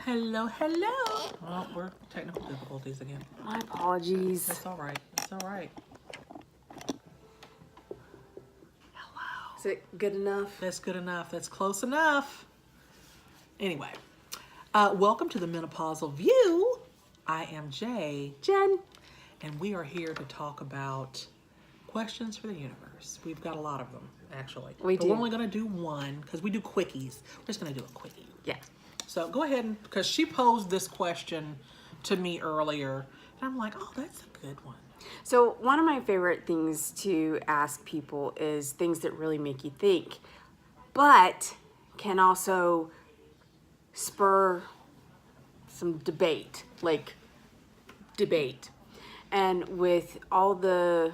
Hello, hello. Well, we're technical difficulties again. My apologies. It's all right. It's all right. Is it good enough? That's good enough. That's close enough. Anyway, welcome to the Menopausal View. I am Jay, Jen. and we are here to talk about questions for the universe. We've got a lot of them, actually. We But do. we're only going to do one because we do quickies. We're just going to do a quickie. Yeah. So go ahead and, because she posed this question to me earlier, and I'm like, oh, that's a good one. So one of my favorite things to ask people is things that really make you think, but can also spur some debate, like debate. And with all the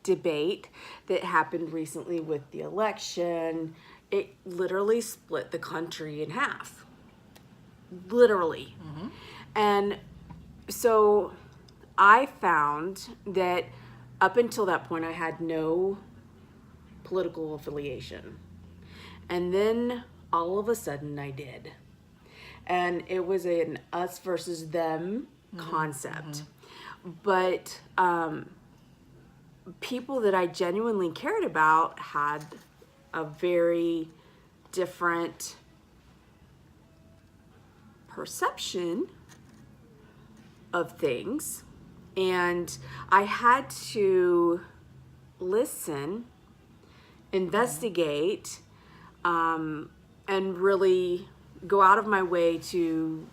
debate that happened recently with the election, it literally split the country in half. Literally. And so I found that up until that point, I had no political affiliation. And then all of a sudden, I did. And it was an us versus them concept. But people that I genuinely cared about had a very different perception of things, and I had to listen, investigate, and really go out of my way to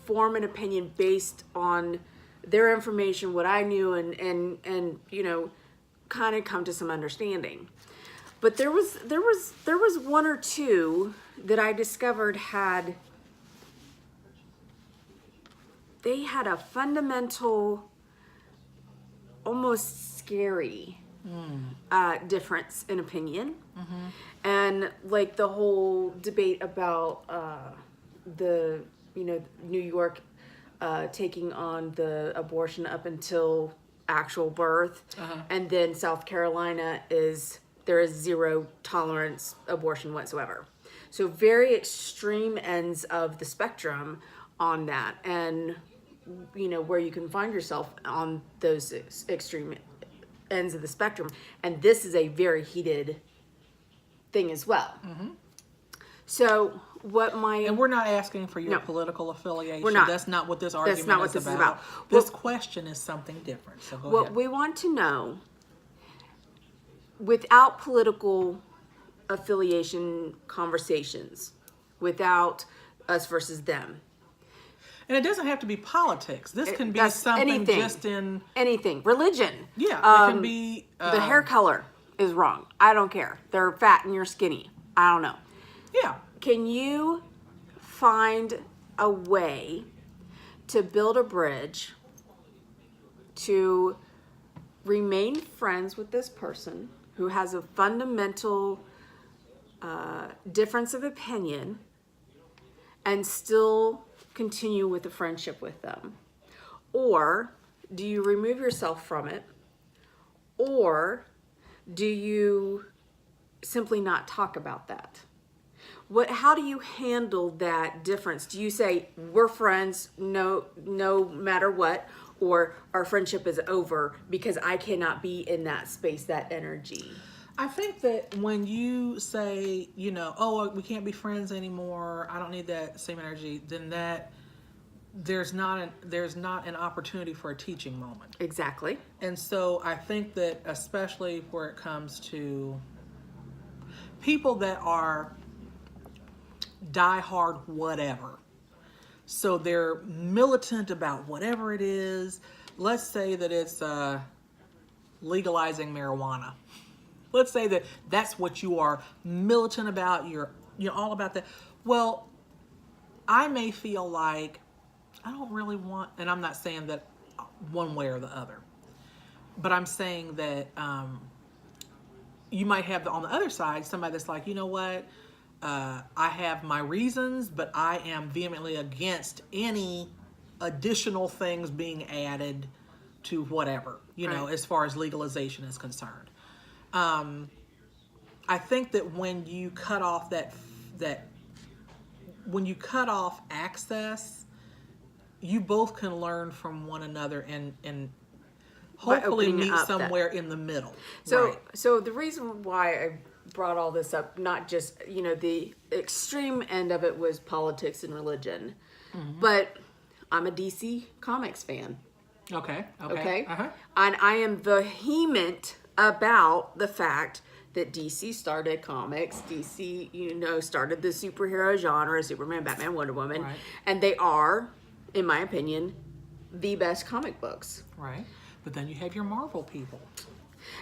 form an opinion based on their information, what I knew, and you know, kind of come to some understanding. But there was one or two that I discovered had a fundamental, almost scary difference in opinion. And like the whole debate about the New York taking on the abortion up until actual birth, and then South Carolina there is zero tolerance abortion whatsoever. So very extreme ends of the spectrum on that, and where you can find yourself on those extreme ends of the spectrum. And this is a very heated thing as well. So And we're not asking for your No. political affiliation. We're not. That's not what this argument not what is this is about. about. This question is something different. So go what ahead. we want to know, without political affiliation conversations, without us versus them, And it doesn't have to be politics. This can be that's something anything. just in, anything, religion. yeah, it can be... The hair color is wrong. I don't care. They're fat and you're skinny. I don't know. Yeah. Can you find a way to build a bridge to remain friends with this person who has a fundamental difference of opinion and still continue with a friendship with them? Or do you remove yourself from it? Or do you simply not talk about that? How do you handle that difference? Do you say we're friends no matter what, or our friendship is over because I cannot be in that space, that energy? I think that when you say, oh, we can't be friends anymore, I don't need that same energy, then there's not an opportunity for a teaching moment. Exactly. And so I think that especially where it comes to people that are diehard whatever, so they're militant about whatever it is. Let's say that it's legalizing marijuana. Let's say that that's what you are militant about. You're all about that. Well, I may feel like I don't really want, and I'm not saying that one way or the other, but I'm saying that you might have on the other side somebody that's like, you know what, I have my reasons, but I am vehemently against any additional things being added to whatever, Right. as far as legalization is concerned. I think that when you cut off that when you cut off access, you both can learn from one another and hopefully opening meet up somewhere in the middle. So, right. so the reason why I brought all this up, not just, the extreme end of it was politics and religion, but I'm a DC Comics fan. Okay. Okay. Uh-huh. And I am vehement about the fact that DC started comics. DC, started the superhero genre, Superman, Batman, Wonder Woman. Right. And they are, in my opinion, the best comic books. Right. But then you have your Marvel people.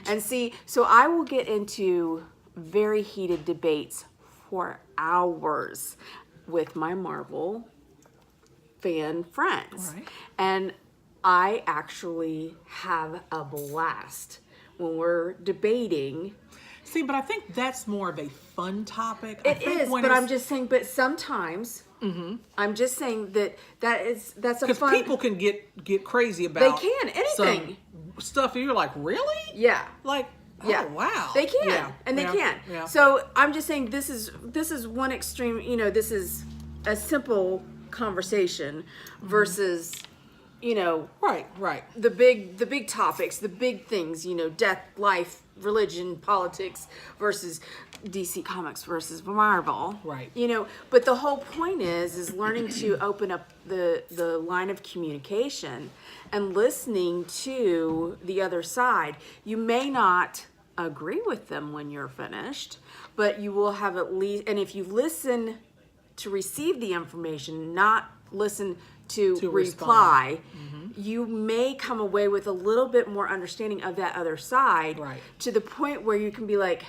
And see, so I will get into very heated debates for hours with my Marvel fan friends. Right. And I actually have a blast when we're debating. See, but I think that's more of a fun topic. It is, but I'm just saying, but sometimes I'm just saying that's a because fun. people can get crazy about They can, anything. some stuff and you're like, really? Yeah. Like, Yeah. oh wow. They can. Yeah. And they Yeah. can. Yeah. So I'm just saying this is one extreme, this is a simple conversation versus, Right. the big topics, the big things, death, life, religion, politics versus DC Comics versus Marvel. Right. But the whole point is learning to open up the line of communication and listening to the other side. You may not agree with them when you're finished, but you will have at least, and if you listen to receive the information, not listen to reply, you may come away with a little bit more understanding of that other side, Right. to the point where you can be like,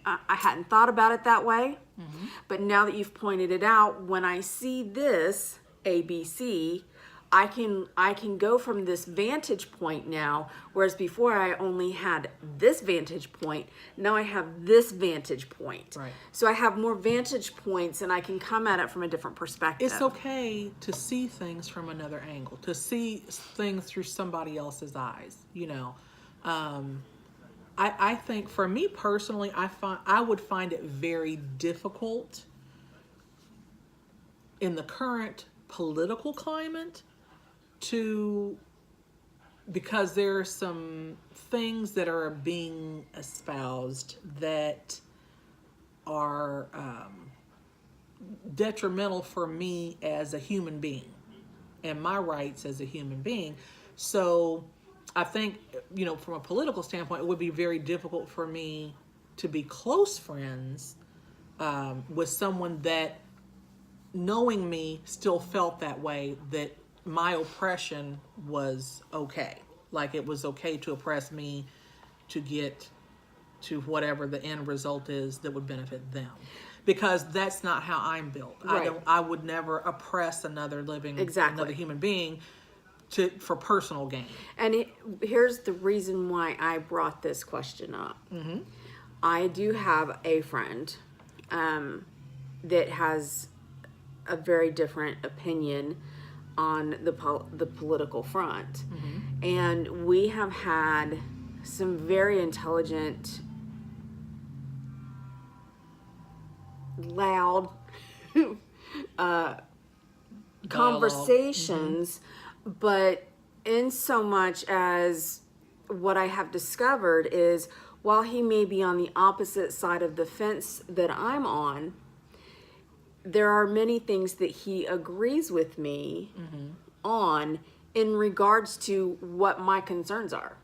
I hadn't thought about it that way, but now that you've pointed it out, when I see this ABC, I can go from this vantage point now, whereas before I only had this vantage point. Now I have this vantage point. Right. So I have more vantage points and I can come at it from a different perspective. It's okay to see things from another angle, to see things through somebody else's eyes. I think for me personally, I would find it very difficult in the current political climate because there are some things that are being espoused that are detrimental for me as a human being and my rights as a human being. So I think, from a political standpoint, it would be very difficult for me to be close friends with someone that, knowing me, still felt that way, that my oppression was okay. Like it was okay to oppress me to get to whatever the end result is that would benefit them. Because that's not how I'm built. Right. I would never oppress another another human being for personal gain. And here's the reason why I brought this question up. I do have a friend that has a very different opinion on the political front. And we have had some very intelligent, loud conversations, but in so much as what I have discovered is, while he may be on the opposite side of the fence that I'm on, there are many things that he agrees with me on in regards to what my concerns are.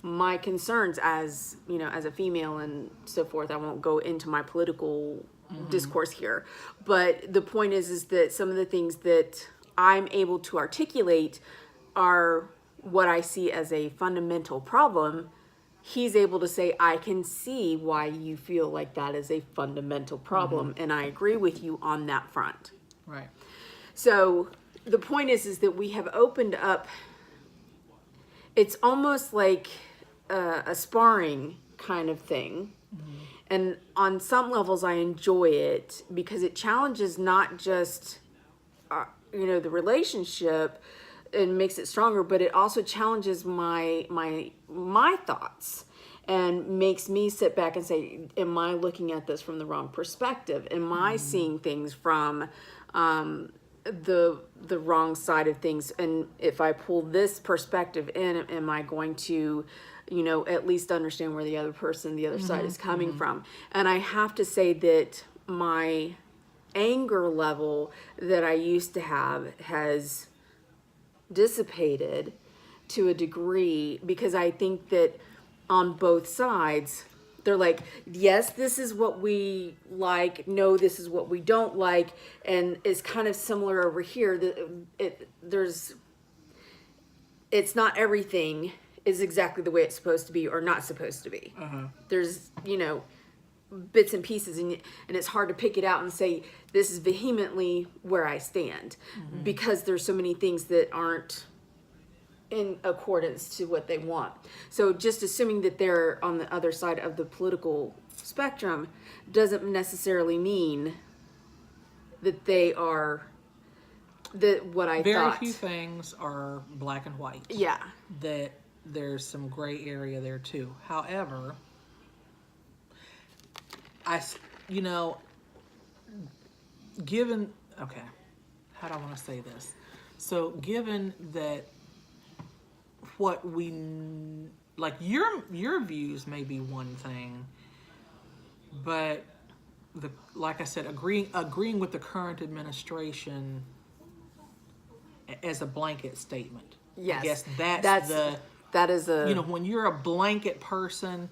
My concerns as a female and so forth. I won't go into my political discourse here, but the point is that some of the things that I'm able to articulate are what I see as a fundamental problem. He's able to say, I can see why you feel like that is a fundamental problem, and I agree with you on that front. Right. So the point is that we have opened up, it's almost like a sparring kind of thing. And on some levels I enjoy it because it challenges not just, the relationship and makes it stronger, but it also challenges my thoughts and makes me sit back and say, am I looking at this from the wrong perspective? Am I seeing things from the wrong side of things? And if I pull this perspective in, am I going to, at least understand where the other side is coming from? And I have to say that my anger level that I used to have has dissipated to a degree, because I think that on both sides, they're like, yes, this is what we like. No, this is what we don't like. And it's kind of similar over here. It's not everything is exactly the way it's supposed to be or not supposed to be. There's, bits and pieces, and it's hard to pick it out and say, this is vehemently where I stand, because there's so many things that aren't in accordance to what they want. So just assuming that they're on the other side of the political spectrum doesn't necessarily mean that they are what I Very thought. few things are black and white. Yeah. That there's some gray area there too. However, given, okay, how do I want to say this? So given that what we, like your views may be one thing, but like I said, agreeing with the current administration as a blanket statement. Yes. I guess that is a, when you're a blanket person,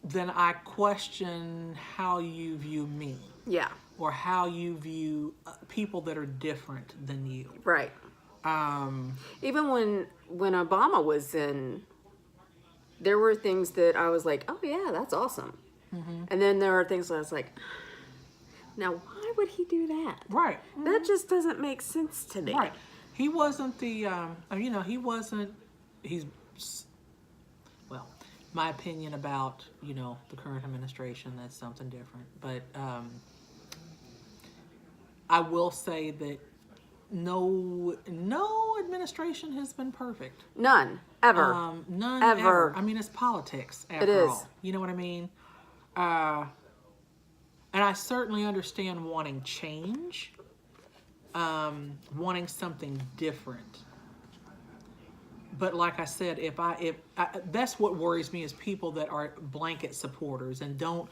then I question how you view me. Yeah. Or how you view people that are different than you. Right. Even when Obama was in, there were things that I was like, oh yeah, that's awesome. And then there are things that I was like, now why would he do that? Right. That just doesn't make sense to me. Right. He wasn't well, my opinion about, the current administration, that's something different. But I will say that no administration has been perfect. None. Ever. None Ever. ever. I mean, it's politics after is. all. You know what I mean? And I certainly understand wanting change, wanting something different. But like I said, if that's what worries me, is people that are blanket supporters and don't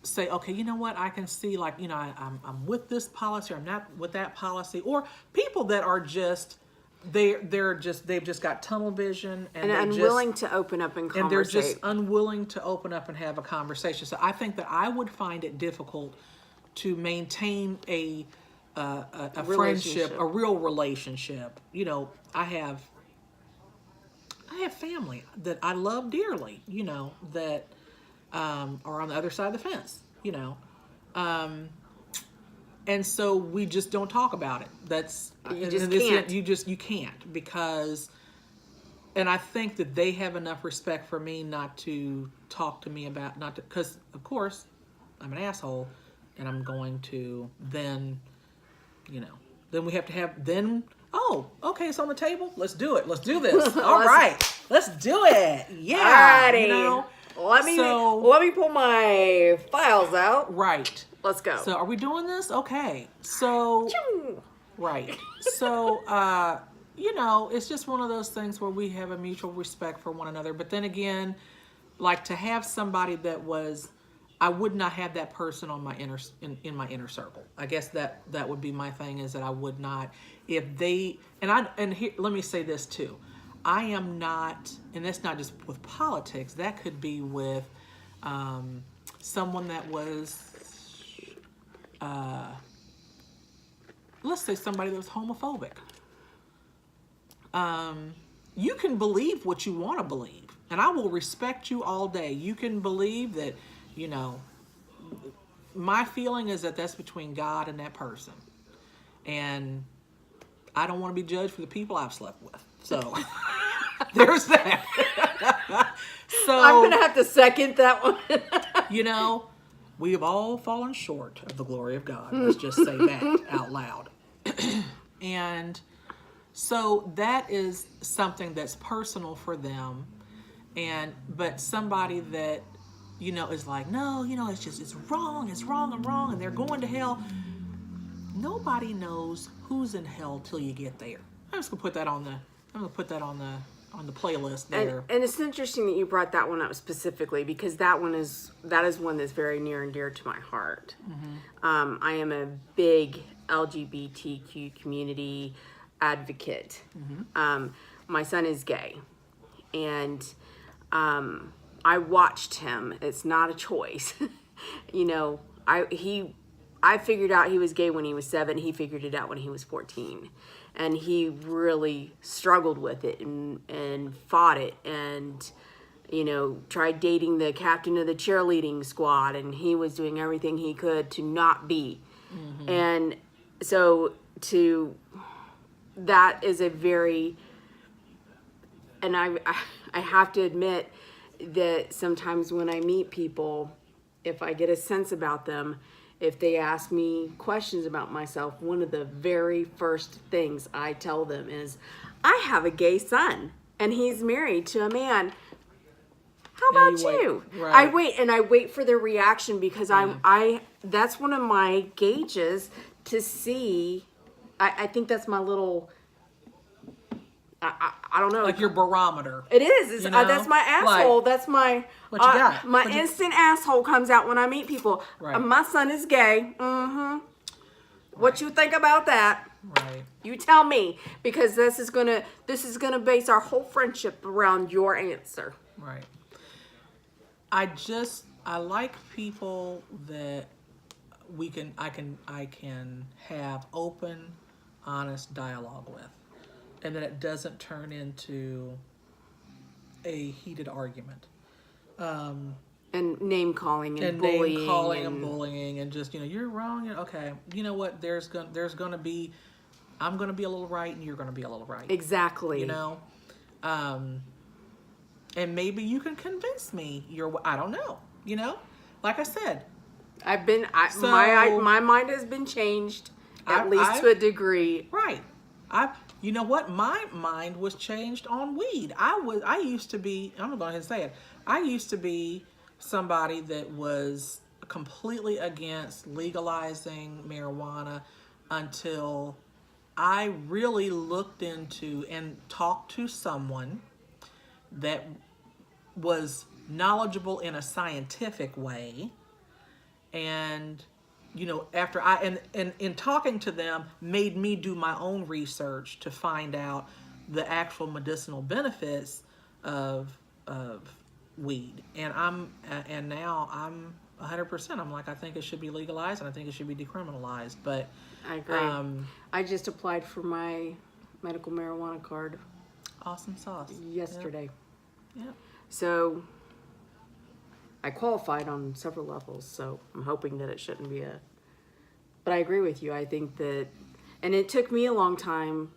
say, okay, you know what, I can see, like, I'm with this policy, or I'm not with that policy, or people that are just they've just got tunnel vision and unwilling to open up and conversate. And they're just unwilling to open up and have a conversation. So I think that I would find it difficult to maintain a friendship, a real relationship. I have family that I love dearly, that are on the other side of the fence, and so we just don't talk about it. You can't, because, and I think that they have enough respect for me not to talk to me about, because of course I'm an asshole, and I'm going to then we have to have, oh, okay, it's on the table. Let's do it. Let's do this. All right. Let's do it. Yeah. Alrighty. Let me pull my files out. Right. Let's go. So are we doing this? Okay. So, right. So, it's just one of those things where we have a mutual respect for one another. But then again, like, to have somebody I would not have that person on my in my inner circle. I guess that would be my thing, is that I would not, if they, and here, let me say this too. I am not, and that's not just with politics, that could be with someone that was, let's say somebody that was homophobic. You can believe what you want to believe, and I will respect you all day. You can believe that, my feeling is that that's between God and that person. And I don't want to be judged for the people I've slept with. So there's that. So I'm going to have to second that one. We have all fallen short of the glory of God. Let's just say that out loud. And so that is something that's personal for them. But somebody that, is like, no, it's wrong, and wrong, and they're going to hell. Nobody knows who's in hell till you get there. I'm just gonna put that on the playlist there. And it's interesting that you brought that one up specifically, because that is one that's very near and dear to my heart. I am a big LGBTQ community advocate. My son is gay, and I watched him. It's not a choice. I figured out he was gay when he was 7. He figured it out when he was 14. And he really struggled with it and fought it, and, tried dating the captain of the cheerleading squad, and he was doing everything he could to not be. And so that is a very, and I have to admit that sometimes when I meet people, if I get a sense about them, if they ask me questions about myself, one of the very first things I tell them is, I have a gay son and he's married to a man. How about you? Right. I wait for their reaction, because that's one of my gauges to see. I think that's my little, I don't know. Like your barometer. It is. That's my asshole. Like, that's my what you got? My instant asshole comes out when I meet people. Right. My son is gay. What you think about that? Right. You tell me, because this is gonna base our whole friendship around your answer. Right. I like people that I can have open, honest dialogue with, and that it doesn't turn into a heated argument. And name calling and bullying. Name calling and bullying, and just, you're wrong. Okay. You know what? There's gonna be, I'm gonna be a little right and you're gonna be a little right. Exactly. And maybe you can convince me I don't know. Like I said, my mind has been changed at least to a degree. Right. You know what? My mind was changed on weed. I used to be, I'm going to go ahead and say it. I used to be somebody that was completely against legalizing marijuana until I really looked into and talked to someone that was knowledgeable in a scientific way. And after and in talking to them, made me do my own research to find out the actual medicinal benefits of weed. And now I'm 100%. I'm like, I think it should be legalized and I think it should be decriminalized. But I agree. I just applied for my medical marijuana card. Awesome sauce. Yesterday. Yeah. So I qualified on several levels, so I'm hoping that it shouldn't be but I agree with you. I think that, and it took me a long time,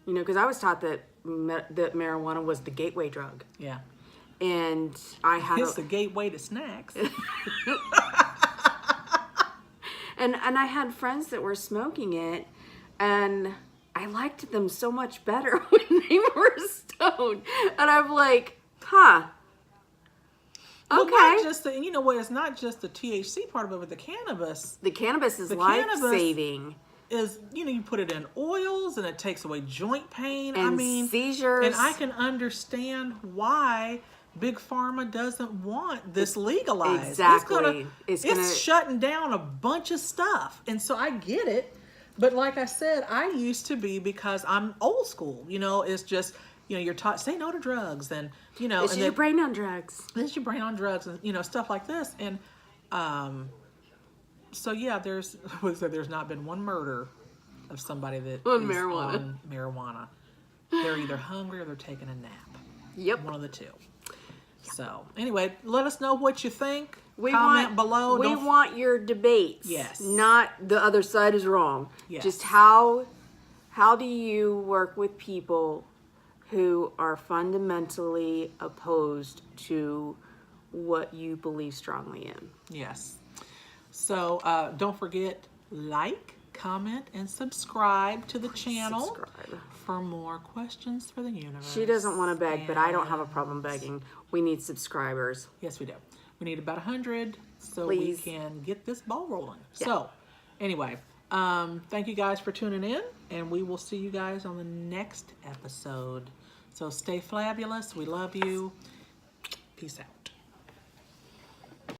because I was taught that marijuana was the gateway drug. Yeah. And I had it's the gateway to snacks. and I had friends that were smoking it, and I liked them so much better when they were stoned. And I'm like, huh. Well, okay. not just it's not just the THC part of it, but the cannabis. The cannabis is life-saving. Is, you put it in oils and it takes away joint pain. And seizures. And I can understand why Big Pharma doesn't want this legalized. Exactly. It's shutting down a bunch of stuff. And so I get it. But like I said, I used to be, because I'm old school. It's just, you're taught, say no to drugs, and This is your brain on drugs. This is your brain on drugs, and stuff like this. And so yeah, there's not been one murder of somebody that on is marijuana. on marijuana. They're either hungry or they're taking a nap. Yep. One of the two. So anyway, let us know what you think. We Comment below. We want your debates. Yes. Not the other side is wrong. Yes. Just how do you work with people who are fundamentally opposed to what you believe strongly in? Yes. So don't forget, like, comment, and subscribe to the channel. Subscribe. for more questions for the universe. She doesn't want to beg, but I don't have a problem begging. We need subscribers. Yes, we do. We need about 100 so Please. we can get this ball rolling. So, anyway, thank you guys for tuning in, and we will see you guys on the next episode. So stay fabulous. We love you. Peace out.